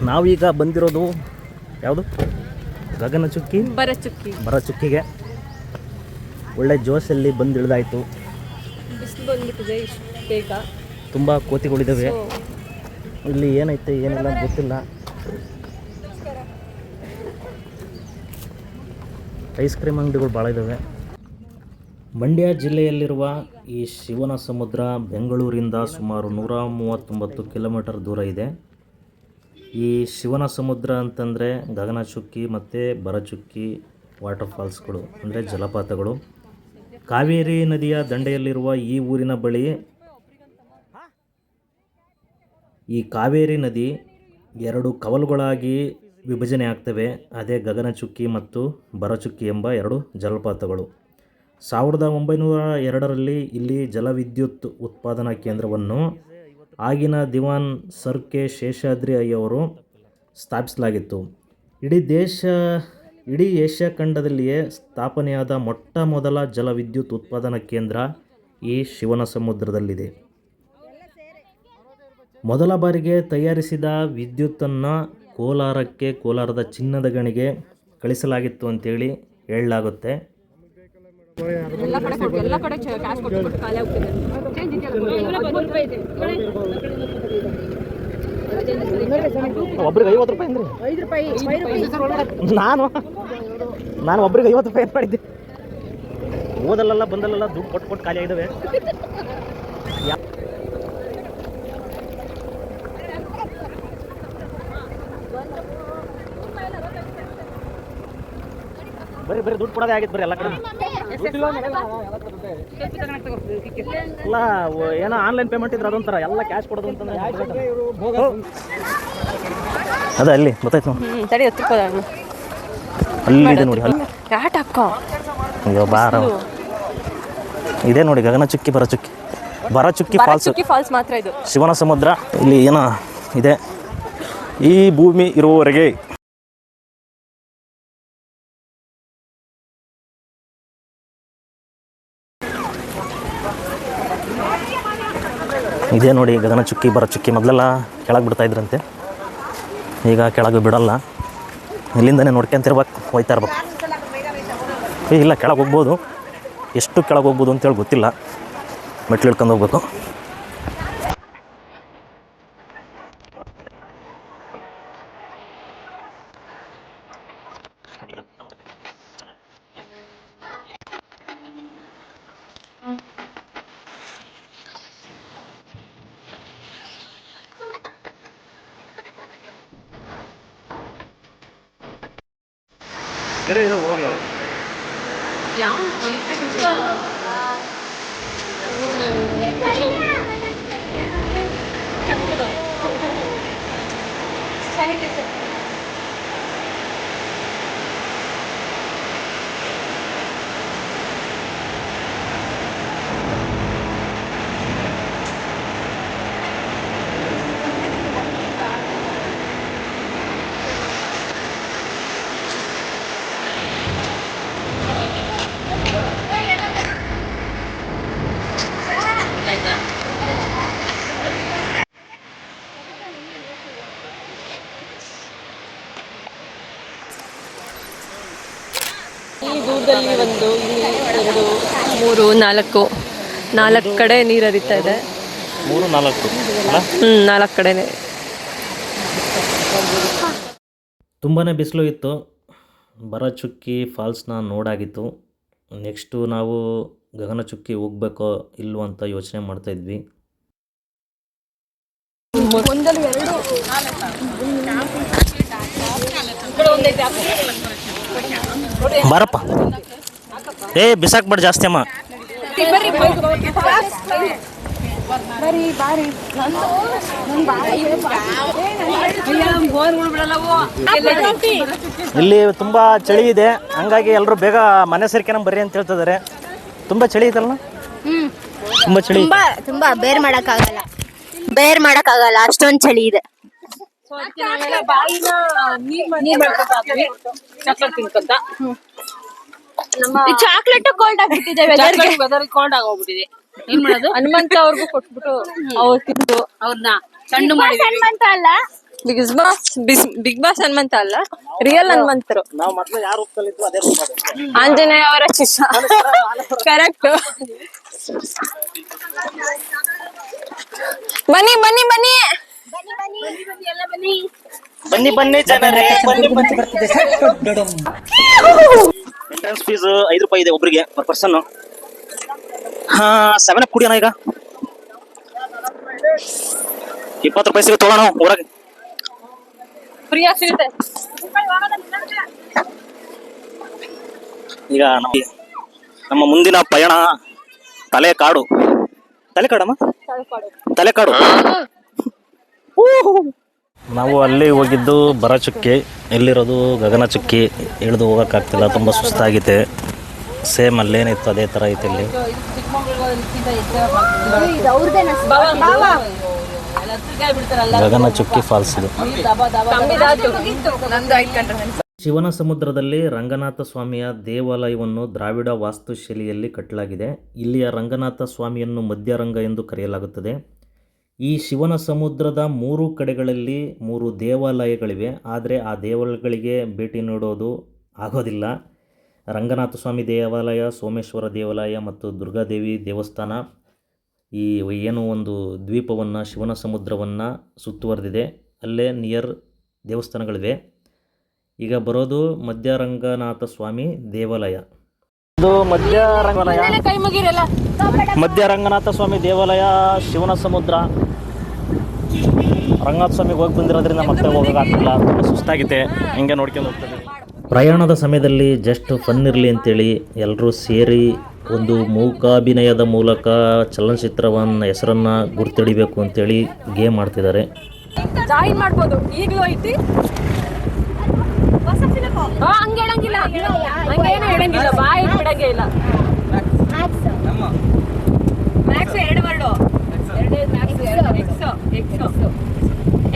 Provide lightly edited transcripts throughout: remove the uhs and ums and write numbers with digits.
ನಾವೀಗ ಬಂದಿರೋದು ಯಾವುದು ಗಗನಚುಕ್ಕಿ ಬರಚುಕ್ಕಿಗೆ ಒಳ್ಳೆ ಜೋಶಲ್ಲಿ ಬಂದು ಇಳಿದಾಯಿತು. ಬಿಸಿಲು ಬಂದ್ಬಿಟ್ಟಿದೆ ಇಷ್ಟು ಬೇಗ. ತುಂಬ ಕೋತಿಗಳಿದ್ದಾವೆ ಇಲ್ಲಿ. ಏನೈತೆ ಏನಿಲ್ಲ ಗೊತ್ತಿಲ್ಲ. ಐಸ್ ಕ್ರೀಮ್ ಅಂಗಡಿಗಳು ಭಾಳ ಇದ್ದಾವೆ. ಮಂಡ್ಯ ಜಿಲ್ಲೆಯಲ್ಲಿರುವ ಈ ಶಿವನ ಸಮುದ್ರ ಬೆಂಗಳೂರಿಂದ ಸುಮಾರು 139 ಕಿಲೋಮೀಟರ್ ದೂರ ಇದೆ. ಈ ಶಿವನ ಸಮುದ್ರ ಅಂತಂದರೆ ಗಗನಚುಕ್ಕಿ ಮತ್ತು ಬರಚುಕ್ಕಿ ವಾಟರ್ ಫಾಲ್ಸ್ಗಳು ಅಂದರೆ ಜಲಪಾತಗಳು. ಕಾವೇರಿ ನದಿಯ ದಂಡೆಯಲ್ಲಿರುವ ಈ ಊರಿನ ಬಳಿ ಈ ಕಾವೇರಿ ನದಿ 2 ಕವಲುಗಳಾಗಿ ವಿಭಜನೆ ಆಗ್ತವೆ. ಅದೇ ಗಗನಚುಕ್ಕಿ ಮತ್ತು ಬರಚುಕ್ಕಿ ಎಂಬ 2 ಜಲಪಾತಗಳು. 1902ರಲ್ಲಿ ಇಲ್ಲಿ ಜಲವಿದ್ಯುತ್ ಉತ್ಪಾದನಾ ಕೇಂದ್ರವನ್ನು ಆಗಿನ ದಿವಾನ್ ಸರ್ ಕೆ ಶೇಷಾದ್ರಿ ಅಯ್ಯವರು ಸ್ಥಾಪಿಸಲಾಗಿತ್ತು. ಇಡೀ ಏಷ್ಯಾ ಖಂಡದಲ್ಲಿಯೇ ಸ್ಥಾಪನೆಯಾದ ಮೊಟ್ಟ ಮೊದಲ ಜಲವಿದ್ಯುತ್ ಉತ್ಪಾದನಾ ಕೇಂದ್ರ ಈ ಶಿವನ ಸಮುದ್ರದಲ್ಲಿದೆ. ಮೊದಲ ಬಾರಿಗೆ ತಯಾರಿಸಿದ ವಿದ್ಯುತ್ತನ್ನು ಕೋಲಾರದ ಚಿನ್ನದ ಗಣಿಗೆ ಕಳಿಸಲಾಗಿತ್ತು ಅಂತೇಳಿ ಹೇಳಲಾಗುತ್ತೆ. ಒಬ್ರಿಗೆ 50 ರೂಪಾಯಿ ಅಂದ್ರೆ ನಾನು ಒಬ್ರಿಗೆ 50 ರೂಪಾಯಿ ಮಾಡಿದ್ದೆ. ಓದಲ್ಲ ಬಂದಲ್ಲ ದುಡ್ಡು ಕೊಟ್ಟು ಖಾಲಿ ಆಗಿದ್ದಾವೆ. ಬರೀ ದುಡ್ಡು ಕೊಡೋದೇ ಆಗಿತ್ತು. ಬರೀ ಎಲ್ಲ ಕಡೆ ಅಲ್ಲ ಏನೋ ಆನ್ಲೈನ್ ಪೇಮೆಂಟ್ ಇದ್ರೆ ಅದೊಂಥರ, ಎಲ್ಲ ಕ್ಯಾಶ್ ಕೊಡೋದು ಅಂತಂದ್ರೆ ಅದ ಅಲ್ಲಿ ಗೊತ್ತಾಯ್ತು. ಅಲ್ಲಿದೆ ನೋಡಿ, ಅಯ್ಯೋ ಬಾರ ಇದೆ ನೋಡಿ ಗಗನಚುಕ್ಕಿ ಬರಚುಕ್ಕಿ ಫಾಲ್ಸ್ ಮಾತ್ರ ಇದು ಶಿವನ ಸಮುದ್ರ. ಇಲ್ಲಿ ಏನೋ ಇದೆ, ಈ ಭೂಮಿ ಇರುವವರೆಗೆ ಇದೇ ನೋಡಿ ಗಗನಚುಕ್ಕಿ ಬರಚುಕ್ಕಿ. ಮೊದಲೆಲ್ಲ ಕೆಳಗೆ ಬಿಡ್ತಾ ಇದ್ರಂತೆ, ಈಗ ಕೆಳಗೆ ಬಿಡಲ್ಲ. ಇಲ್ಲಿಂದನೇ ನೋಡ್ಕೊಂತಿರ್ಬೇಕು, ಹೋಯ್ತಾ ಇರ್ಬೇಕು. ಇಲ್ಲ ಕೆಳಗೆ ಹೋಗ್ಬೋದು, ಎಷ್ಟು ಕೆಳಗೆ ಹೋಗ್ಬೋದು ಅಂತೇಳಿ ಗೊತ್ತಿಲ್ಲ. ಮೆಟ್ಲು ಇಳ್ಕೊಂಡು ಹೋಗ್ಬೇಕು. ಈ ದೂರದಲ್ಲಿ 1 2 3 4 ಕಡೆ ನೀರು ಹರಿತಾ ಇದೆ. 4 ಕಡೆನೇ ತುಂಬಾ ಬಿಸಿಲು ಇತ್ತು. ಬರಚುಕ್ಕಿ ಫಾಲ್ಸ್ನ ನೋಡಾಗಿತ್ತು. ನೆಕ್ಸ್ಟು ನಾವು ಗಗನಚುಕ್ಕಿ ಹೋಗ್ಬೇಕೋ ಇಲ್ವೋ ಅಂತ ಯೋಚನೆ ಮಾಡ್ತಾಯಿದ್ವಿ. ಬಾರಪ್ಪ, ಬಿಸಾಕ್ಬೇಡ ಜಾಸ್ತಿ ಅಮ್ಮ. ಇಲ್ಲಿ ತುಂಬಾ ಚಳಿ ಇದೆ, ಹಂಗಾಗಿ ಎಲ್ಲರೂ ಬೇಗ ಮನೆ ಸೇರ್ಕೆನ ಬರ್ರಿ ಅಂತ ಹೇಳ್ತಿದ್ದಾರೆ. ತುಂಬಾ ಚಳಿ ಇದಲ್ಲ, ತುಂಬಾ ಚಳಿ, ತುಂಬಾ ಬೇರ್ ಮಾಡಕ್ಕಾಗಲ್ಲ ಅಷ್ಟೊಂದು ಚಳಿ ಇದೆ. ಚಾಕ್ಲೇಟ್ ಕೋಲ್ಡ್ ಆಗ್ಬಿಟ್ಟಿದೆ, ಕೋಲ್ಡ್ ಆಗೋಗ್ಬಿಟ್ಟಿದೆ. ಏನ್ ಮಾಡೋದು? ಹನುಮಂತ ಅವ್ರಿಗೂ ಕೊಟ್ಬಿಟ್ಟು ಅವ್ರು ತಿಂದು ಅವ್ರನ್ನ ಸಣ್ಣ ಮಾಡಿ. ಹನುಮಂತ ಅಲ್ಲ, ಬಿಗ್ ಬಾಸ್ ಹನುಮಂತ ಅಲ್ಲ, ರಿಯಲ್ ಹನುಮಂತರು. ನಾವು ಮೊದಲು ಯಾರು ರೂಪದಲ್ಲಿದ್ದು ಅದೇ ರೂಪ ಅದು. ಆಂಜನೇಯ ಅವರ ಶಿಷ್ಯ. ಕರೆಕ್ಟ್. ಬನ್ನಿ ಬನ್ನಿ ಬನ್ನಿ ಬನ್ನಿ ಬನ್ನಿ ಜನರೇ ಬನ್ನಿ ಬನ್ನಿ. ಎಂಟ್ರೆನ್ಸ್ ಫೀಸ್ 5 ರೂಪಾಯಿ ಇದೆ ಒಬ್ಬರಿಗೆ ಪರ್ ಪರ್ಸನ್. ಹಾ 7 ಅಪ್ ಕುಡಿಯೋಣ ಈಗ. 20 ರೂಪಾಯಿ ಸಿಗುತ್ತೆ ತಗೋಣ ಹೊರಗೆ. ಫ್ರೀಯಾಗಿ ಸಿಗುತ್ತೆ. ಈಗ ನಮ್ಮ ಮುಂದಿನ ಪಯಣ ತಲೆಕಾಡು. ತಲೆಕಾಡಮ್ಮ, ತಲೆಕಾಡು. ನಾವು ಅಲ್ಲಿ ಹೋಗಿದ್ದು ಬರಚುಕ್ಕಿ, ಎಲ್ಲಿರೋದು ಗಗನಚುಕ್ಕಿ. ಇಳಿದು ಹೋಗೋಕ್ಕಾಗ್ತಿಲ್ಲ, ತುಂಬ ಸುಸ್ತಾಗಿದೆ. ಸೇಮ್ ಅಲ್ಲೇನಿತ್ತು ಅದೇ ಥರ ಐತೆ ಇಲ್ಲಿ. ಗಗನಚುಕ್ಕಿ ಫಾಲ್ಸ್ ಇದು. ಶಿವನ ಸಮುದ್ರದಲ್ಲಿ ರಂಗನಾಥ ಸ್ವಾಮಿಯ ದೇವಾಲಯವನ್ನು ದ್ರಾವಿಡ ವಾಸ್ತುಶೈಲಿಯಲ್ಲಿ ಕಟ್ಟಲಾಗಿದೆ. ಇಲ್ಲಿಯ ರಂಗನಾಥ ಸ್ವಾಮಿಯನ್ನು ಮಧ್ಯರಂಗ ಎಂದು ಕರೆಯಲಾಗುತ್ತದೆ. ಈ ಶಿವನ ಸಮುದ್ರದ 3 ಕಡೆಗಳಲ್ಲಿ 3 ದೇವಾಲಯಗಳಿವೆ. ಆದರೆ ಆ ದೇವಾಲಯಗಳಿಗೆ ಭೇಟಿ ನೀಡೋದು ಆಗೋದಿಲ್ಲ. ರಂಗನಾಥ ಸ್ವಾಮಿ ದೇವಾಲಯ, ಸೋಮೇಶ್ವರ ದೇವಾಲಯ ಮತ್ತು ದುರ್ಗಾದೇವಿ ದೇವಸ್ಥಾನ ಈ ಏನು ಒಂದು ದ್ವೀಪವನ್ನು, ಶಿವನ ಸಮುದ್ರವನ್ನು ಸುತ್ತುವರೆದಿದೆ. ಅಲ್ಲೇ ನಿಯರ್ ದೇವಸ್ಥಾನಗಳಿವೆ. ಈಗ ಬರೋದು ಮಧ್ಯರಂಗನಾಥ ಸ್ವಾಮಿ ದೇವಾಲಯ. ಇದು ಮಧ್ಯರಂಗನಾಥ ಸ್ವಾಮಿ ದೇವಾಲಯ, ಶಿವನ ಸಮುದ್ರ. ರಂಗನಾಥ ಸ್ವಾಮಿಗೆ ಹೋಗಿ ಬಂದಿರೋದ್ರಿಂದ ಮತ್ತೆ ಹೋಗೋಕ್ಕಾಗ್ತಿಲ್ಲ, ತುಂಬ ಸುಸ್ತಾಗಿದೆ. ಹಿಂಗೆ ನೋಡ್ಕೊಂಡು ಹೋಗ್ತದೆ. ಪ್ರಯಾಣದ ಸಮಯದಲ್ಲಿ ಜಸ್ಟ್ ಫನ್ ಇರಲಿ ಅಂತೇಳಿ ಎಲ್ಲರೂ ಸೇರಿ ಒಂದು ಮೂಕಾಭಿನಯದ ಮೂಲಕ ಚಲನಚಿತ್ರವನ್ನು ಹೆಸರನ್ನು ಗುರ್ತಿಡಿಬೇಕು ಅಂತೇಳಿ ಗೇಮ್ ಮಾಡ್ತಿದ್ದಾರೆ. ಜಾಯಿನ್ ಮಾಡ್ಬೋದು. ಈಗಲೂ ಐತಿ. ಹಂಗೆ ಹೇಳಂಗಿಲ್ಲ, ಹಂಗೇನು ಹೇಳಂಗಿಲ್ಲ, ಬಾಯಿ ಬಿಡಂಗೆ ಇಲ್ಲ. Max 2 word.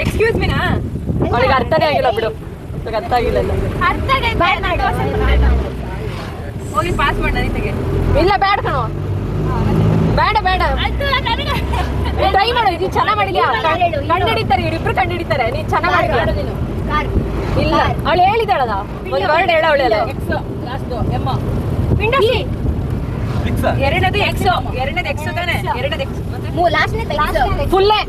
ಎಕ್ಸ್ಕ್ಯೂಸ್ ಮೀನಾ? ಅವಳಿಗೆ ಅರ್ಥನೇ ಆಗಿಲ್ಲ ಬಿಡು. ಅರ್ಥ ಆಗಿಲ್ಲ. ಹೋಗಿ ಪಾಸ್ ಮಾಡ ನನಗೆ. ಇಲ್ಲ ಬೇಡ ಕಣೋ, ಬೇಡ ಬೇಡ. ಟ್ರೈ ಮಾಡು, ಇದು ಚೆನ್ನಾಗಿ ಮಾಡಿದ್ಯಾ. ಕಂಡಿಡಿತಾರೆ, ಇವರಿಬ್ರು ಕಂಡಿಡಿತಾರೆ. ನೀನ್ ಚೆನ್ನಾಗಿ ಮಾಡಿದ್ಯಾ. ಇಲ್ಲ ಅವಳು ಹೇಳಿದಾಳದ ಒಂದು ವರ್ಡ್ ಹೇಳ. ಅವಳೆಲ್ಲ ಎರಡನೇದು ಎಕ್ಸ್, ಎರಡನೇದು ಎಕ್ಸ್ ತಾನೆ. ಎರಡನೇದು ಎಕ್ಸ್ ಫುಲ್ಲೇ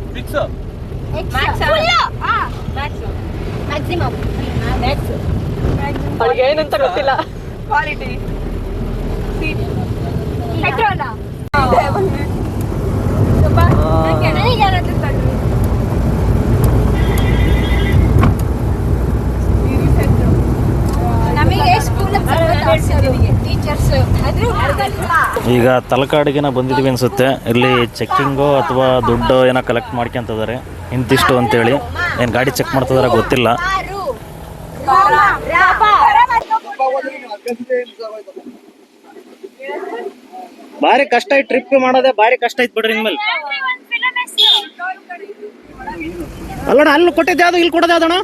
ಮ್ಯಾಕ್ಸಿಮಮ್. ಅವಳಿಗೆ ಏನಂತ ಗೊತ್ತಿಲ್ಲ. ಕ್ವಾಲಿಟಿ ಈಗ ತಲಕಾಡಿಗೆನ ಬಂದಿದ್ದೀವಿ ಅನ್ಸುತ್ತೆ. ಇಲ್ಲಿ ಚೆಕ್ಕಿಂಗು ಅಥವಾ ದುಡ್ಡು ಏನೋ ಕಲೆಕ್ಟ್ ಮಾಡ್ಕೊಂತಿದ್ದಾರೆ, ಇಂತಿಷ್ಟು ಅಂತೇಳಿ. ಏನು ಗಾಡಿ ಚೆಕ್ ಮಾಡ್ತಿದಾರ ಗೊತ್ತಿಲ್ಲ. ಭಾರಿ ಕಷ್ಟ ಐತ್ ಟ್ರಿಪ್ ಮಾಡೋದೇ, ಭಾರಿ ಕಷ್ಟ ಐತ್ ಬಿಡ್ರಿ ನಿಮ್ಮಲ್ಲಿ. ಅಲ್ಲಣ್ಣ ಅಲ್ಲಿ ಕೊಟ್ಟಿದ್ದೆ ಯಾವ್ದು, ಇಲ್ಲಿ ಕೊಡೋದು ಯಾವ್ದಣ್ಣ?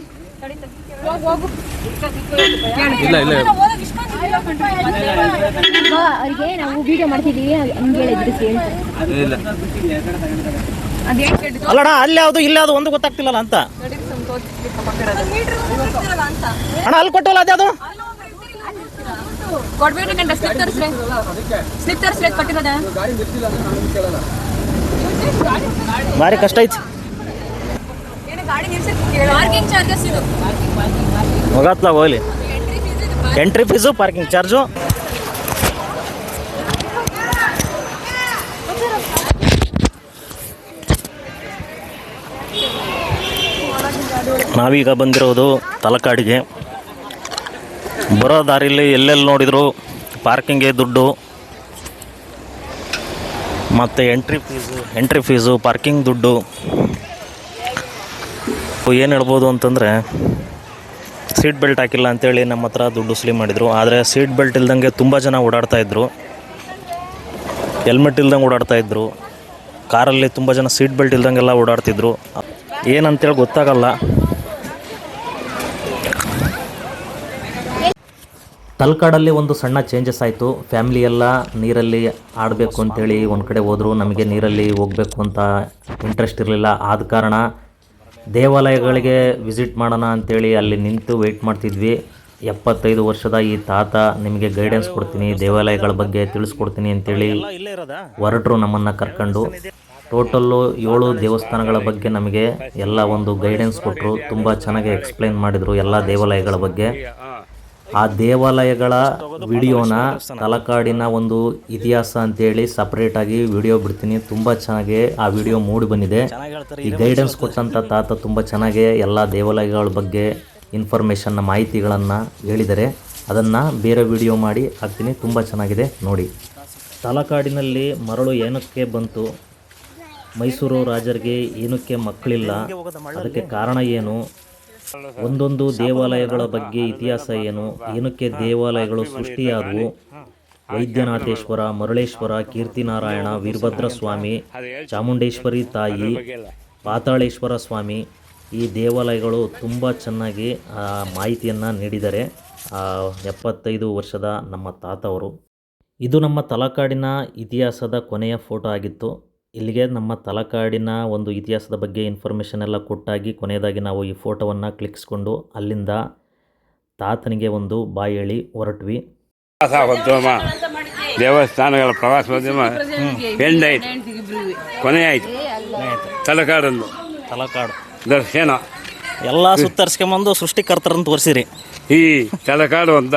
ಇಲ್ಲ ಇಲ್ಲ ಅವ್ರಿಗೆ ನಾವು ವಿಡಿಯೋ ಮಾಡ್ತಿದ್ದೀವಿ ಹಂಗೆ ಹೇಳಿದ್ರು. ಅಲ್ಲಣ್ಣ ಅಲ್ಲಿ ಯಾವ್ದು ಇಲ್ಲಿ ಯಾವ್ದು ಒಂದು ಗೊತ್ತಾಗ್ತಿಲ್ಲ ಅಂತ ಅಣ್ಣ. ಅಲ್ಲಿ ಕೊಟ್ಟಲ್ಲ ಅದ್ಯಾವುದು ಕೊಡ್ಬೇಕಂತ ಸ್ಲಿಪ್ ತರಿಸ್ರೆ, ಸ್ಲಿಪ್ ತರಿಸ್ರೆ ಕೊಟ್ಟಿರೋದ. ಭಾರಿ ಕಷ್ಟ ಐತಿ. ಪಾರ್ಕಿಂಗ್ ಚಾರ್ಜಸ್ ಇದು ಹೋಗತ್ಲ ಹೋಗ್ಲಿ. Entry fees, parking charge. ನಾವೀಗ ಬಂದಿರೋದು ತಲಕಾಡಿಗೆ. ಬರೋ ದಾರಿಲಿ ಎಲ್ಲೆಲ್ಲಿ ನೋಡಿದ್ರು ಪಾರ್ಕಿಂಗ್ಗೆ ದುಡ್ಡು ಮತ್ತು ಎಂಟ್ರಿ ಫೀಸು ಪಾರ್ಕಿಂಗ್ ದುಡ್ಡು. ಏನು ಹೇಳ್ಬೋದು ಅಂತಂದರೆ, ಸೀಟ್ ಬೆಲ್ಟ್ ಹಾಕಿಲ್ಲ ಅಂತೇಳಿ ನಮ್ಮ ಹತ್ರ ದುಡ್ಡು ವಸೂಲಿ ಮಾಡಿದರು. ಆದರೆ ಸೀಟ್ ಬೆಲ್ಟ್ ಇಲ್ದಂಗೆ ತುಂಬ ಜನ ಓಡಾಡ್ತಾಯಿದ್ರು, ಹೆಲ್ಮೆಟ್ ಇಲ್ದಂಗೆ ಓಡಾಡ್ತಾಯಿದ್ರು. ಕಾರಲ್ಲಿ ತುಂಬ ಜನ ಸೀಟ್ ಬೆಲ್ಟ್ ಇಲ್ದಂಗೆಲ್ಲ ಓಡಾಡ್ತಿದ್ರು. ಏನಂತೇಳಿ ಗೊತ್ತಾಗಲ್ಲ. ತಲಕಾಡಲ್ಲಿ ಒಂದು ಸಣ್ಣ ಚೇಂಜಸ್ ಆಯಿತು. ಫ್ಯಾಮಿಲಿ ಎಲ್ಲ ನೀರಲ್ಲಿ ಆಡಬೇಕು ಅಂತೇಳಿ ಒಂದು ಕಡೆ ಹೋದರು. ನಮಗೆ ನೀರಲ್ಲಿ ಹೋಗಬೇಕು ಅಂತ ಇಂಟ್ರೆಸ್ಟ್ ಇರಲಿಲ್ಲ. ಆದ ಕಾರಣ ದೇವಾಲಯಗಳಿಗೆ ವಿಸಿಟ್ ಮಾಡೋಣ ಅಂತೇಳಿ ಅಲ್ಲಿ ನಿಂತು ವೆಯ್ಟ್ ಮಾಡ್ತಿದ್ವಿ. 75 ವರ್ಷದ ಈ ತಾತ ನಿಮಗೆ ಗೈಡೆನ್ಸ್ ಕೊಡ್ತೀನಿ, ದೇವಾಲಯಗಳ ಬಗ್ಗೆ ತಿಳಿಸ್ಕೊಡ್ತೀನಿ ಅಂತೇಳಿ ಹೊರಟರು ನಮ್ಮನ್ನು ಕರ್ಕೊಂಡು. ಟೋಟಲ್ಲು 7 ದೇವಸ್ಥಾನಗಳ ಬಗ್ಗೆ ನಮಗೆ ಎಲ್ಲ ಒಂದು ಗೈಡೆನ್ಸ್ ಕೊಟ್ಟರು. ತುಂಬ ಚೆನ್ನಾಗಿ ಎಕ್ಸ್ಪ್ಲೈನ್ ಮಾಡಿದರು ಎಲ್ಲ ದೇವಾಲಯಗಳ ಬಗ್ಗೆ. ಆ ದೇವಾಲಯಗಳ ವಿಡಿಯೋನ ತಲಕಾಡಿನ ಒಂದು ಇತಿಹಾಸ ಅಂತೇಳಿ ಸಪ್ರೇಟಾಗಿ ವಿಡಿಯೋ ಬಿಡ್ತೀನಿ. ತುಂಬ ಚೆನ್ನಾಗಿ ಆ ವಿಡಿಯೋ ಮೂಡಿ ಬಂದಿದೆ. ಈ ಗೈಡೆನ್ಸ್ ಕೊಟ್ಟಂಥ ತಾತ ತುಂಬ ಚೆನ್ನಾಗಿ ಎಲ್ಲ ದೇವಾಲಯಗಳ ಬಗ್ಗೆ ಇನ್ಫಾರ್ಮೇಷನ್ನ ಮಾಹಿತಿಗಳನ್ನು ಹೇಳಿದ್ದಾರೆ. ಅದನ್ನು ಬೇರೆ ವಿಡಿಯೋ ಮಾಡಿ ಹಾಕ್ತೀನಿ. ತುಂಬ ಚೆನ್ನಾಗಿದೆ ನೋಡಿ. ತಲಕಾಡಿನಲ್ಲಿ ಮರಳು ಏನಕ್ಕೆ ಬಂತು, ಮೈಸೂರು ರಾಜರಿಗೆ ಏನಕ್ಕೆ ಮಕ್ಕಳಿಲ್ಲ, ಅದಕ್ಕೆ ಕಾರಣ ಏನು, ಒಂದೊಂದು ದೇವಾಲಯಗಳ ಬಗ್ಗೆ ಇತಿಹಾಸ ಏನು, ಏನಕ್ಕೆ ದೇವಾಲಯಗಳು ಸೃಷ್ಟಿಯಾದವು, ವೈದ್ಯನಾಥೇಶ್ವರ, ಮರುಳೇಶ್ವರ, ಕೀರ್ತಿನಾರಾಯಣ, ವೀರಭದ್ರ ಸ್ವಾಮಿ, ಚಾಮುಂಡೇಶ್ವರಿ ತಾಯಿ, ಪಾತಾಳೇಶ್ವರ ಸ್ವಾಮಿ, ಈ ದೇವಾಲಯಗಳು ತುಂಬ ಚೆನ್ನಾಗಿ ಮಾಹಿತಿಯನ್ನು ನೀಡಿದ್ದಾರೆ 75 ವರ್ಷದ ನಮ್ಮ ತಾತವರು. ಇದು ನಮ್ಮ ತಲಕಾಡಿನ ಇತಿಹಾಸದ ಕೊನೆಯ ಫೋಟೋ ಆಗಿತ್ತು. ಇಲ್ಲಿಗೆ ನಮ್ಮ ತಲಕಾಡಿನ ಒಂದು ಇತಿಹಾಸದ ಬಗ್ಗೆ ಇನ್ಫಾರ್ಮೇಷನ್ ಎಲ್ಲ ಕೊಟ್ಟಾಗಿ ಕೊನೆಯದಾಗಿ ನಾವು ಈ ಫೋಟೋವನ್ನು ಕ್ಲಿಕ್ಸ್ಕೊಂಡು ಅಲ್ಲಿಂದ ತಾತನಿಗೆ ಒಂದು ಬಾಯಿ ಹೇಳಿ ಹೊರಟ್ವಿ. ದೇವಸ್ಥಾನಗಳ ಪ್ರವಾಸೋದ್ಯಮ ಎಂಡಾಯ್ತು, ಕೊನೆಯಾಯಿತು. ತಲಕಾಡು ದರ್ಶನ ಎಲ್ಲ ಸುತ್ತರಿಸ್ಕೊಂಬಂದು ಸೃಷ್ಟಿಕರ್ತರಂತ ತೋರಿಸಿರಿ. ಈ ತಲಕಾಡು ಅಂತ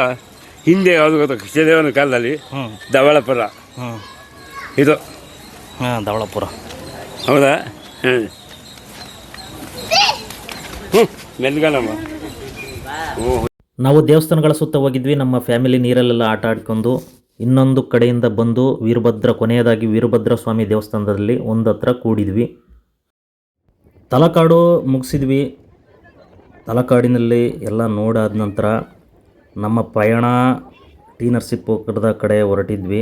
ಹಿಂದೆ ಯಾವುದು ಗೊತ್ತಾ, ಕೃಷ್ಣದೇವನ ಕಾಲದಲ್ಲಿ ಧವಳಪುರ ಇದು. ಧವಳಪುರ ಹೌದಾ? ಮೆಲ್ಗನಮ್ಮ. ನಾವು ದೇವಸ್ಥಾನಗಳ ಸುತ್ತ ಹೋಗಿದ್ವಿ. ನಮ್ಮ ಫ್ಯಾಮಿಲಿ ನೀರಲ್ಲೆಲ್ಲ ಆಟ ಆಡ್ಕೊಂಡು ಇನ್ನೊಂದು ಕಡೆಯಿಂದ ಬಂದು ಕೊನೆಯದಾಗಿ ವೀರಭದ್ರ ಸ್ವಾಮಿ ದೇವಸ್ಥಾನದಲ್ಲಿ ಒಂದು ಹತ್ರ ಕೂಡಿದ್ವಿ. ತಲಕಾಡು ಮುಗಿಸಿದ್ವಿ. ತಲಕಾಡಿನಲ್ಲಿ ಎಲ್ಲ ನೋಡಾದ ನಂತರ ನಮ್ಮ ಪ್ರಯಾಣ ಟಿ ನರಸೀಪುರದ ಕಡೆ ಹೊರಟಿದ್ವಿ.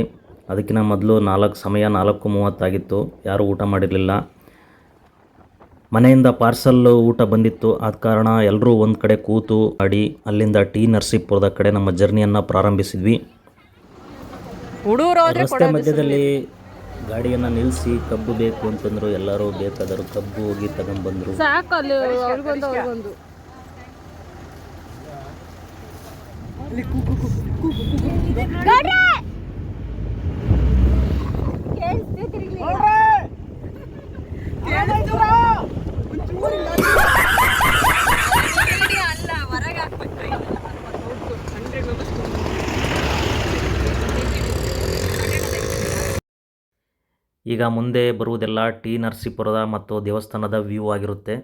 ಅದಕ್ಕಿಂತ ಮೊದಲು 4:30 ಆಗಿತ್ತು. ಯಾರೂ ಊಟ ಮಾಡಿರಲಿಲ್ಲ. ಮನೆಯಿಂದ ಪಾರ್ಸಲ್ ಊಟ ಬಂದಿತ್ತು. ಆದ ಕಾರಣ ಎಲ್ಲರೂ ಒಂದು ಕಡೆ ಕೂತು ಆಡಿ ಅಲ್ಲಿಂದ ಟಿ ನರಸೀಪುರದ ಕಡೆ ನಮ್ಮ ಜರ್ನಿಯನ್ನು ಪ್ರಾರಂಭಿಸಿದ್ವಿ. ರಸ್ತೆ ಮಧ್ಯದಲ್ಲಿ ಗಾಡಿಯನ್ನು ನಿಲ್ಲಿಸಿ ಕಬ್ಬು ಬೇಕು ಅಂತಂದ್ರು. ಎಲ್ಲರೂ ಬೇಕಾದರೂ ಕಬ್ಬು ಹೋಗಿ ತಗೊಂಡ್ಬಂದರು. ಈಗ ಮುಂದೆ ಬರುವುದೆಲ್ಲ ಟಿ ನರಸೀಪುರದ ಮತ್ತು ದೇವಸ್ಥಾನದ ವ್ಯೂ ಆಗಿರುತ್ತೆ.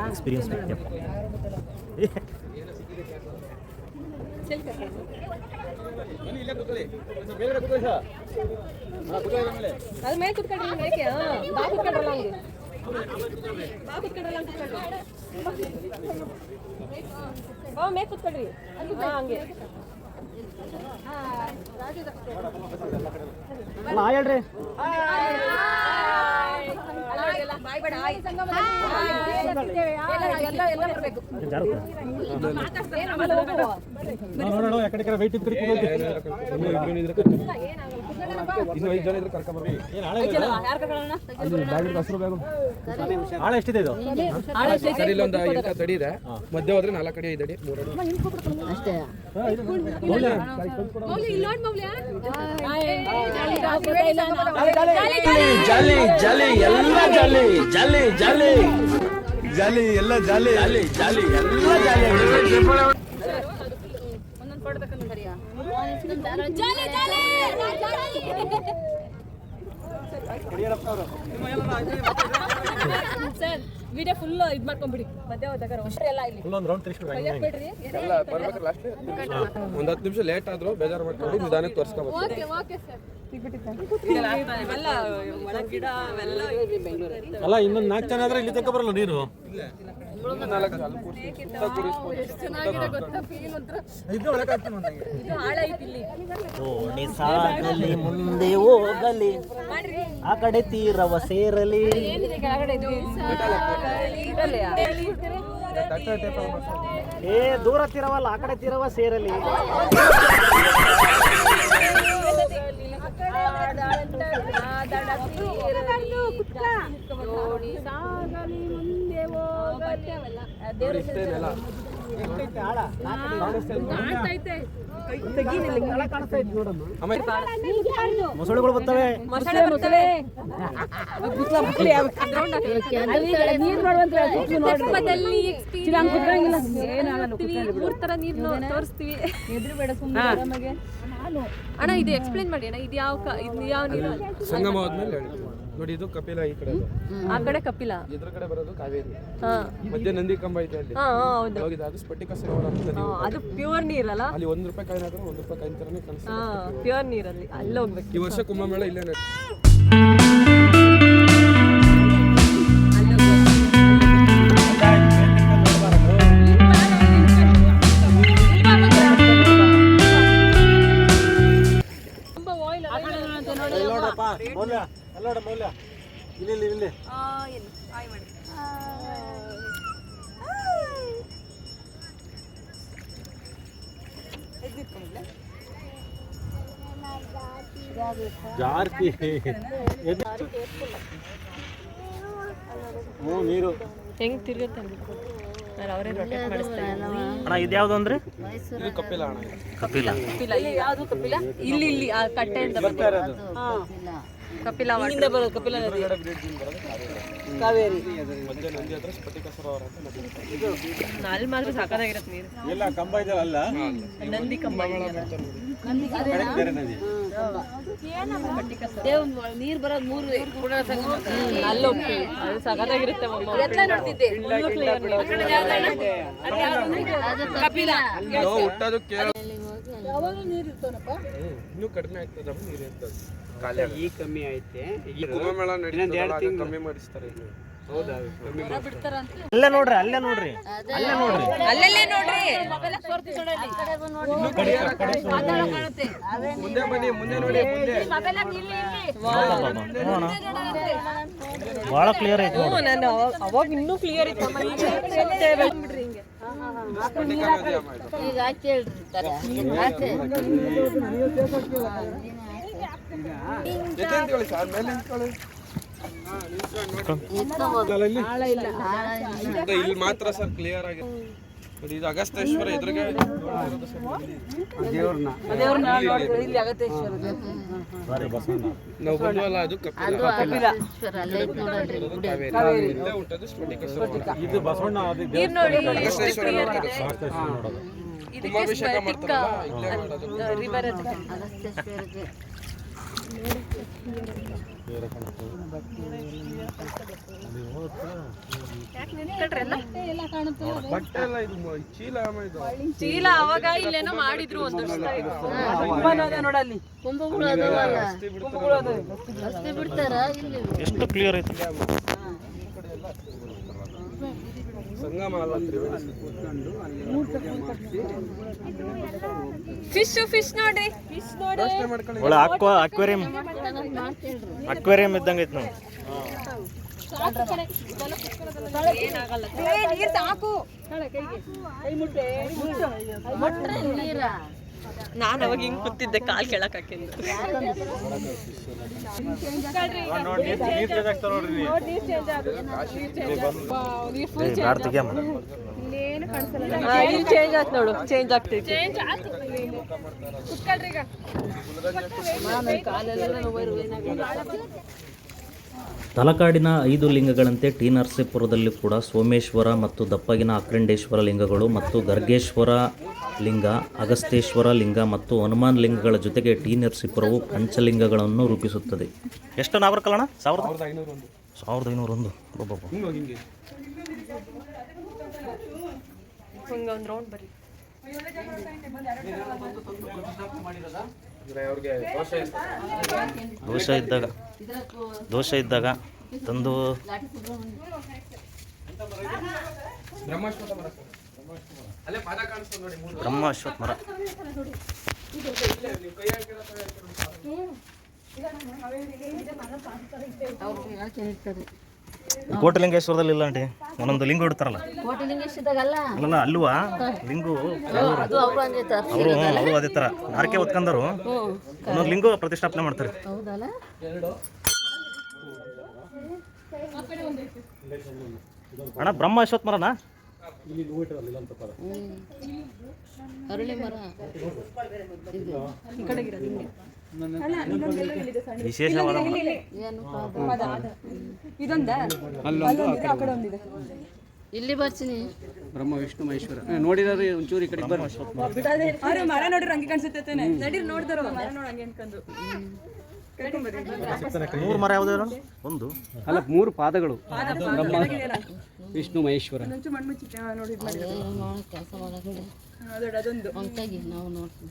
ಎಕ್ಸ್ಪೀರಿಯನ್ಸ್ ಅದು ಮೇಲೆ ಕುತ್ಕೊಂಡ್ರಿ, ಬಾ ಕುತ್ಕೊಂಡ್ರಲ್ಲ ಹಂಗೆ, ಮೇಲೆ ಕುತ್ಕೊಳ್ರಿ ಹಂಗೆ. ಹೇಳ್ರಿ ನೋಡೋಣ ಯಾಕಡೆ ವೈಟ್ ಇದ್ರೆ ಇನ್ನು 5 ಜನ ಇದ್ರೆ ಕರ್ಕೊಂಡ್ಬರ್ಬೇಕು. ಏನು ಹಸಿರು ಬ್ಯಾಗು ಆಳ ಎಷ್ಟಿದೆ ಇದು? ಸರ್ ಇಲ್ಲೊಂದು 8 ಅಡಿ ಇದೆ, ಮಧ್ಯ ಹೋದ್ರೆ 4 ಅಡಿ 5 ಅಡಿ 3 ಅಡಿ ಅಷ್ಟೇ. ಜಾಲಿ ಜಾಲಿ ಎಲ್ಲ ಜಾಲಿ ಜಾಲಿ ಜಾಲಿ ಜಾಲಿ ಎಲ್ಲ ಜಾಲಿ ಜಾಲಿ ಜಾಲಿ ಎಲ್ಲ ಜಾಲಿ. ಸರ್ ವಿಡಿಯೋ ಫುಲ್ ಇದು ಮಾಡ್ಕೊಂಡ್ಬಿಡಿ. ಮಧ್ಯ ಹೋದಾಗ ಎಲ್ಲ ಇಲ್ಲಿ ಒಂದು ರೌಂಡ್ ತಿರ್ಸ್ಬಿಡ್ರಿ. ಎಲ್ಲ ಬರ್ಬೇಕು ಲಾಸ್ಟ್. ಒಂದು 10 ನಿಮಿಷ ಲೇಟ್ ಆದ್ರೂ ಬೇಜಾರು ಮಾಡ್ಕೊಂಡು ನಿಧಾನಕ್ಕೆ ತೋರಿಸ್ಕೋಬೇಕು. ಅಲ್ಲ ಇನ್ನೊಂದು 4 ಜನ ಆದ್ರೆ ಇಲ್ಲಿ ತನಕ ಬರಲ್ಲ ನೀರು. ಸಾಗಲಿ ಮುಂದೆ ಹೋಗಲಿ ಆ ಕಡೆ ತೀರವ ಸೇರಲಿ. ಏ ದೂರ ತೀರವಲ್ಲ ಆ ಕಡೆ ತೀರವ ಸೇರಲಿ. ಸಾಗಲಿ ಮುಂದೆ ಹೋಗಲಿ ನೋಡಿ ಇಷ್ಟೇ ನೆಲ ಮೊಸಳೆಗಳು ಬರ್ತವೆ. ಅಣ್ಣ ಇದು ಎಕ್ಸ್ಪ್ಲೇನ್ ಮಾಡಿ ಅಣ್ಣ, ಇದು ಯಾವ ನೀರು? ಸಂಗಮ ಆದ್ಮೇಲೆ ಹೇಳ್ತೀವಿ. ನೋಡಿ ಇದು ಕಪಿಲ, ಈ ಕಡೆ ಆ ಕಡೆ ಕಪಿಲ, ಇದ್ರ ಕಡೆ ಬರೋದು ಕಾವೇರಿ, ಹಾ ಮಧ್ಯೆ ನಂದಿ ಕಂಬ ಐತೆ ಅಲ್ಲಿ ಹೌದು. ಹೋಗಿದೆ. ಅದು ಸ್ಫಟಿಕ ಸರೋವರ ಅಂತ ನದಿ. ಅದು ಪ್ಯೂರ್ ನೀರಲ್ಲ, ಅಲ್ಲಿ 1 ರೂಪಾಯಿ ಕಾಯಿನ್ ಆದ್ರೆ 1 ರೂಪಾಯಿ ಕಾಯಿನ್ ತರನೇ ಕಾಣಿಸ್ತದೆ. ಪ್ಯೂರ್ ನೀರಲ್ಲಿ ಅಲ್ಲಿ ಹೋಗ್ಬೇಕು. ಈ ವರ್ಷ ಕುಂಭಮೇಳ ಇಲ್ಲೇ ನಡೆಯುತ್ತೆ. ಜಾಸ್ತಿ ನೀರು ಹೆಂಗ್ ತಿರುಗುತ್ತೆ ಅವರೇ ರೊಟೇಟ್ ಮಾಡಿಸ್ತಾರೆ. ಅಣ್ಣ ಇದು ಯಾವುದು ಅಂದ್ರೆ? ಇದು ಕಪಿಲ ಅಣ್ಣ. ಕಪಿಲ. ಕಪಿಲ ಯಾವುದು ಕಪಿಲ? ಇಲ್ಲಿ ಆ ಕಟ್ಟೆಯಿಂದ ಕಪಿಲ ಬರೋದು. ಕಪಿಲ ನದಿ ಕಾವೇರಿ ಮಧ್ಯೆ ನಂದಿ ಹತ್ರ ಸ್ಫಟಿಕ ಸರೋವರ ಅಂತ ನದಿ. ಅಲ್ಲಿ ಮಾತ್ರ ಸಾಕಾಗಿರುತ್ತೆ ನೀರು. ಎಲ್ಲ ಕಂಬ ಇದೆಯಲ್ಲ, ನಂದಿ ಕಂಬ ಬೇರೆ ನದಿ. ನೀರ್ ಬರೋದು 3 ಅಲ್ಲಿ ಹೋಗ್ತೀವಿ, ಅದು ಸಾಕಾಗಿರುತ್ತೆ. ಕಪಿಲ ಹುಟ್ಟೋದು ಕೇಳ ಇನ್ನೂ ಕಡಿಮೆ ಆಗ್ತದೆ ನೀರು ಇರ್ತದೆ. ಈ ಕಮ್ಮಿ ಐತೆ, ಈ ಕುಂಭಮೇಳ ನಡೀತದಲ್ಲ, ಆಗ ಕಮ್ಮಿ ಮಾಡಿಸ್ತಾರೆ ಇಲ್ಲಿ. ಹೌದಾ? ಅಲ್ಲೇ ನೋಡ್ರಿ, ಅಲ್ಲೇ ನೋಡ್ರಿ, ಅಲ್ಲೇ ನೋಡ್ರಿ. ಅಲ್ಲಲ್ಲೇ ನೋಡ್ರಿ. ಮುಂದೆ ಬನ್ನಿ, ಮುಂದೆ ನೋಡಿ, ಮುಂದೆ. ಬಹಳ ಕ್ಲಿಯರ್ ಐತಿ ನೋಡಿ. ನಾನು ಅವಾಗ ಇನ್ನೂ ಕ್ಲಿಯರ್ ಇತ್ತು. ಸ್ಫಟಿಕ ನದಿ ಅಮ್ಮ ಇದು. ಈಗ ಆಚೆ ಹೇಳ್ತಾರೆ ಎತ್ತೆ ನಿಂತ್ಕೊಳ್ಳಿ ಸರ್, ಮೇಲೆ ನಿಂತ್ಕೊಳ್ಳಿ. ಇಲ್ಲಿ ಮಾತ್ರ ಸರ್ ಕ್ಲಿಯರ್ ಆಗಿದೆ. ನೋಡಿ ಇದು ಅಗಸ್ತೇಶ್ವರ ಎದುರಿಗೆ ನಾವು ಬಂದ್ವಲ್ಲ, ಅದು ಕಪಿಲ. ಕಾವೇರಿ ಇಲ್ಲೇ ಹುಟ್ಟೋದು ಸ್ಫಟಿಕ ಸರೋವರ. ಇದು ಬಸವಣ್ಣ ನೀರ್ ನೋಡಿ, ಅಗಸ್ತೇಶ್ವರ ನೋಡ್ತಾರೆ. ಇದಕ್ಕೆ ಕುಂಭಾಭಿಷೇಕ ಮಾಡ್ತಾರಲ್ಲ, ಇಲ್ಲೇ ಮಾಡೋದು. ರಿವರ್ ಅದು. ಬಟ್ಟೆ ಎಲ್ಲ ಇದು ಚೀಲ ಅಮ್ಮ ಇದು. ಚೀಲ ಅವಾಗ ಇಲ್ಲೇನೋ ಮಾಡಿದ್ರು ಒಂದು ನೋಡಲ್ಲಿ. ಕುಂಭಗಳು ಅಷ್ಟೇ ಬಿಡ್ತಾರ ಇಲ್ಲಿ. ಎಷ್ಟು ಕ್ಲಿಯರ್ ಐತಿ. ಸಂಗಮ ಅಲ್ಲ, ತ್ರಿವೇಣಿ. ಫಿಶ್ ನೋಡ್ರಿ, ಫಿಶ್ ನೋಡಿ. ಯೋಚನೆ ಮಾಡ್ಕೊಳ್ಳಿ. ಒಳ್ಳೆ ಅಕ್ವೇರಿಯಂ ಇದ್ದಂಗೆ ಐತಿ ನೋಡಿ. ನೀರ್ ಸಾಕು. ನಾನು ಅವಾಗ ಹಿಂಗ್ ಕೂತಿದ್ದೆ, ಕಾಲ್ ಕೆಳಕ್ ಹಾಕಿಲ್ಲ. ಇಲ್ಲಿ ಚೇಂಜ್ ಆಯ್ತು ನೋಡು, ಚೇಂಜ್ ಆಗ್ತೈತಿ. ತಲಕಾಡಿನ 5 ಲಿಂಗಗಳಂತೆ ಟಿ ನರಸೀಪುರದಲ್ಲಿ ಕೂಡ ಸೋಮೇಶ್ವರ ಮತ್ತು ದಪ್ಪಗಿನ ಅಖಂಡೇಶ್ವರ ಲಿಂಗಗಳು ಮತ್ತು ಗರ್ಗೇಶ್ವರ ಲಿಂಗ, ಅಗಸ್ತೇಶ್ವರ ಲಿಂಗ ಮತ್ತು ಹನುಮಾನ್ ಲಿಂಗಗಳ ಜೊತೆಗೆ ಟಿ ನರಸೀಪುರವು ಪಂಚಲಿಂಗಗಳನ್ನು ರೂಪಿಸುತ್ತದೆ. ಎಷ್ಟು ನಾವರ್ಕಲ್ಲಣ್ಣ? 1501. ಒಬ್ಬೊಬ್ಬ ಹಿಂಗೆ ಒಂದು ರೌಂಡ್ ಬರೀ. ದೋಷ ಇದ್ದಾಗ ತಂದು ಬ್ರಹ್ಮಾಶ್ವತ ಮರ ಸರ್. ಅಲ್ಲೇ ಪಾದ ಕಾಣಿಸ್ತದೆ ನೋಡಿ, ಬ್ರಹ್ಮಾಶ್ವತ್ ಮರ. ಕೋಟಲಿಂಗೇಶ್ವರದಲ್ಲಿ ಇಲ್ಲ ಆಂಟಿ, ಒಂದೊಂದು ಲಿಂಗ ಇಡ್ತಾರಲ್ಲ. ಕೋಟಿಲಿಂಗೇಶ್ವರದಾಗಲ್ಲ ಅಲ್ಲ ಅಲ್ವಾ ಲಿಂಗು ಅದು ಅವರು ಅವರು ಅದೇ ಥರ ನಾರಕೆ ಹೊತ್ಕೊಂಡರು ಒಂದೊಂದು ಲಿಂಗು ಪ್ರತಿಷ್ಠಾಪನೆ ಮಾಡ್ತಾರೆ. ಹೌದಲ್ಲ? ಅಣ್ಣ ಬ್ರಹ್ಮ ಅಶ್ವತ್ಥ ಮರನಾ? ಅರಳಿ ಮರ ವಿಶೇಷವಾದ ಮರ. ಇಲ್ಲಿ ಬರ್ತೀನಿ. ಬ್ರಹ್ಮ ವಿಷ್ಣು ಮಹೇಶ್ವರ ನೋಡಿದ್ರೆ ಒಂಚೂರು ಈ ಕಡೆ ಬರ್ರಿ. ಮರ ನೋಡ್ರಿ ಹಂಗೆ ಕಾಣಿಸುತ್ತೆ ನಡೀರಿ ನೋಡ್ತಾರ ಮರ ನೋಡ್ ಹಂಗೆ ಅನ್ಕೊಂಡು 3 ಮರ ಯಾವ್ದು ಹೇಳು? ಒಂದು ಅಲ್ಲ 3 ಪಾದಗಳು ಬ್ರಹ್ಮ ವಿಷ್ಣು ಮಹೇಶ್ವರ. ಕೆಲಸ ಮಾಡಕ್ಕೆ ಅದೊಂದು ಹೊಂಟಾಗಿ ನಾವು ನೋಡ್ತೀವಿ.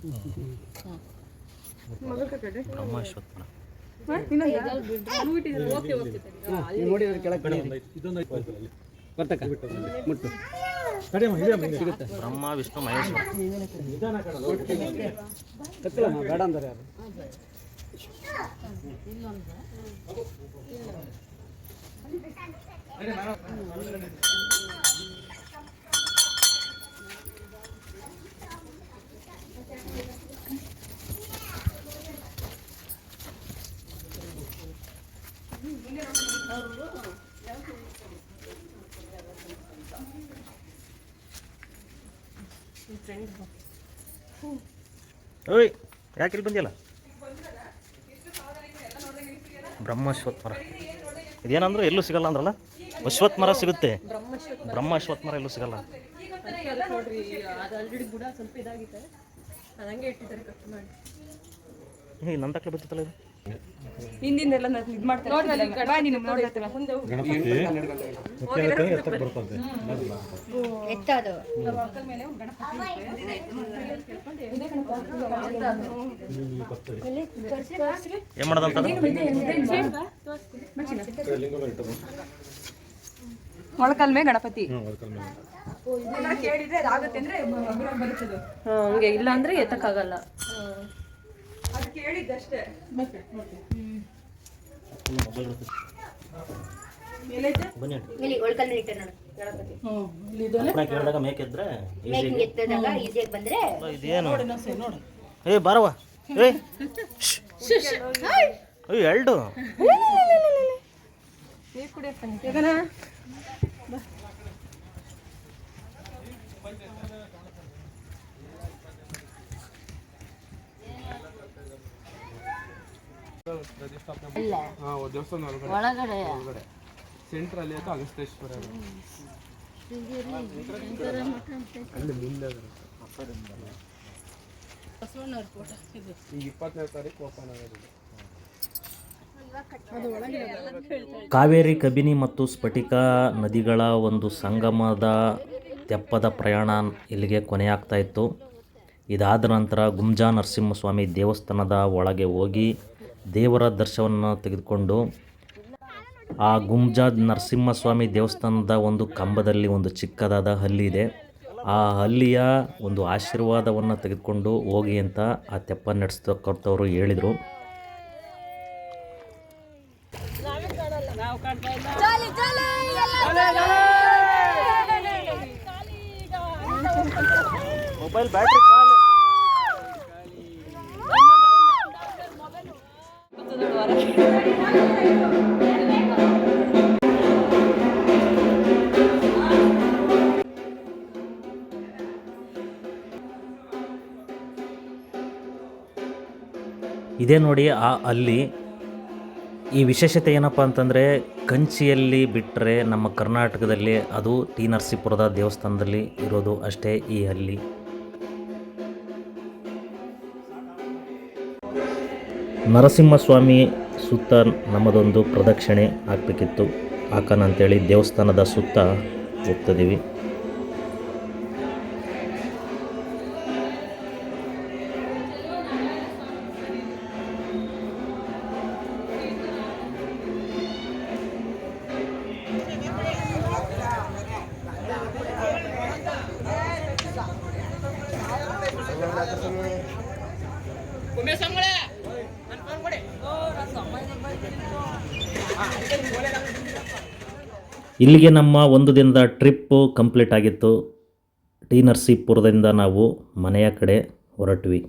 ಬ್ರಹ್ಮ ಅಶ್ವತ್ಥ ಮರ. ನೀವು ನೋಡಿದ್ರೆ ಕೆಳಗೆ ಬರ್ತಕ್ಕ ಮುಟ್ಟು ಸಿಗುತ್ತೆ. ಬ್ರಹ್ಮ ವಿಷ್ಣು ಮಹೇಶ್ವರ. ಕತ್ತಲಮ್ಮ ಬೇಡ ಅಂದ್ರೆ ಯಾರು ಓಯ್ ಯಾಕೆ ಇಲ್ಲಿ ಬಂದಿಲ್ಲ? ಬ್ರಹ್ಮ ಅಶ್ವತ್ಥ ಮರ ಇದೇನಂದ್ರೆ ಎಲ್ಲೂ ಸಿಗಲ್ಲ ಅಂದ್ರಲ್ಲ? ಅಶ್ವತ್ಥ ಮರ ಸಿಗುತ್ತೆ, ಬ್ರಹ್ಮ ಅಶ್ವತ್ಥ ಮರ ಎಲ್ಲೂ ಸಿಗಲ್ಲ. ನೋಡ್ರಿ ಅದು ಆಲ್ರೆಡಿ ಬುಡ ಸ್ವಲ್ಪ ಇದಾಗಿದೆ, ಅದಂಗೆ ಇಟ್ಟಿದ್ದಾರೆ ಕಟ್ ಮಾಡಿ. ನನ್ನ ತಕ್ಕಲೆ ಬರ್ತಿತ್ತಲ್ಲ ಇದು ಹಿಂದಿಂದೆಲ್ಲ ಇದು ಮಾಡ್ತಾರೆ. ಎತ್ತದು ಏನು ಮಾಡೋದಂತ ಮೊಳಕಲ್ಮೆ ಗಣಪತಿ ಕೇಳಿದ್ರೆ ಅದಾಗತ್ತೆ ಅಂದ್ರೆ ಹಂಗೆ, ಇಲ್ಲ ಅಂದ್ರೆ ಎತ್ತಕ್ಕಾಗಲ್ಲ. ಅದು ಕೇಳಿದ್ದಷ್ಟೇ. ಕೇಳಿದಾಗ ಮೇಕಿದ್ರೆ ಇದೇನು? ಏ ಬಾರವ, ಏ ಎರಡು ನೀರು ಕುಡಿಯಪ್ಪ. ದೇವಸ್ಥಾನ ಒಳಗಡೆ ಸೆಂಟ್ರ್ ಅಲ್ಲಿ ಆಯ್ತು ಅಗಸ್ತೇಶ್ವರ ಈಗ 20ನೇ ತಾರೀಕು ಓಪನ್ ಆಗೋದಿದೆ. ಕಾವೇರಿ, ಕಬಿನಿ ಮತ್ತು ಸ್ಫಟಿಕ ನದಿಗಳ ಒಂದು ಸಂಗಮದ ತೆಪ್ಪದ ಪ್ರಯಾಣ ಇಲ್ಲಿಗೆ ಕೊನೆಯಾಗ್ತಾ ಇತ್ತು. ಇದಾದ ನಂತರ ಗುಂಜಾ ನರಸಿಂಹಸ್ವಾಮಿ ದೇವಸ್ಥಾನದ ಒಳಗೆ ಹೋಗಿ ದೇವರ ದರ್ಶನವನ್ನು ತೆಗೆದುಕೊಂಡು ಆ ಗುಂಜಾ ನರಸಿಂಹಸ್ವಾಮಿ ದೇವಸ್ಥಾನದ ಒಂದು ಕಂಬದಲ್ಲಿ ಒಂದು ಚಿಕ್ಕದಾದ ಹಲ್ಲಿ ಇದೆ. ಆ ಹಲ್ಲಿಯ ಒಂದು ಆಶೀರ್ವಾದವನ್ನು ತೆಗೆದುಕೊಂಡು ಹೋಗಿ ಅಂತ ಆ ತೆಪ್ಪ ನಡೆಸ್ತಕ್ಕಂಥವ್ರು ಹೇಳಿದರು. ಮೊಬೈಲ್ ಬ್ಯಾಟ್ರಿ ಇದೇ ನೋಡಿ ಆ ಅಲ್ಲಿ. ಈ ವಿಶೇಷತೆ ಏನಪ್ಪ ಅಂತಂದರೆ, ಕಂಚಿಯಲ್ಲಿ ಬಿಟ್ಟರೆ ನಮ್ಮ ಕರ್ನಾಟಕದಲ್ಲಿ ಅದು ಟಿ ನರಸೀಪುರದ ದೇವಸ್ಥಾನದಲ್ಲಿ ಇರೋದು ಅಷ್ಟೇ ಈ ಹಲ್ಲಿ. ನರಸಿಂಹಸ್ವಾಮಿ ಸುತ್ತ ನಮ್ಮದೊಂದು ಪ್ರದಕ್ಷಿಣೆ ಹಾಕಬೇಕಿತ್ತು, ಹಾಕೋಣ ಅಂತೇಳಿ ದೇವಸ್ಥಾನದ ಸುತ್ತ ಹೋಗ್ತಿದ್ದೀವಿ. ಇಲ್ಲಿಗೆ ನಮ್ಮ ಒಂದು ದಿನದ ಟ್ರಿಪ್ಪು ಕಂಪ್ಲೀಟ್ ಆಗಿತ್ತು. ಟಿ ನರಸೀಪುರದಿಂದ ನಾವು ಮನೆಯ ಕಡೆ ಹೊರಟ್ವಿ.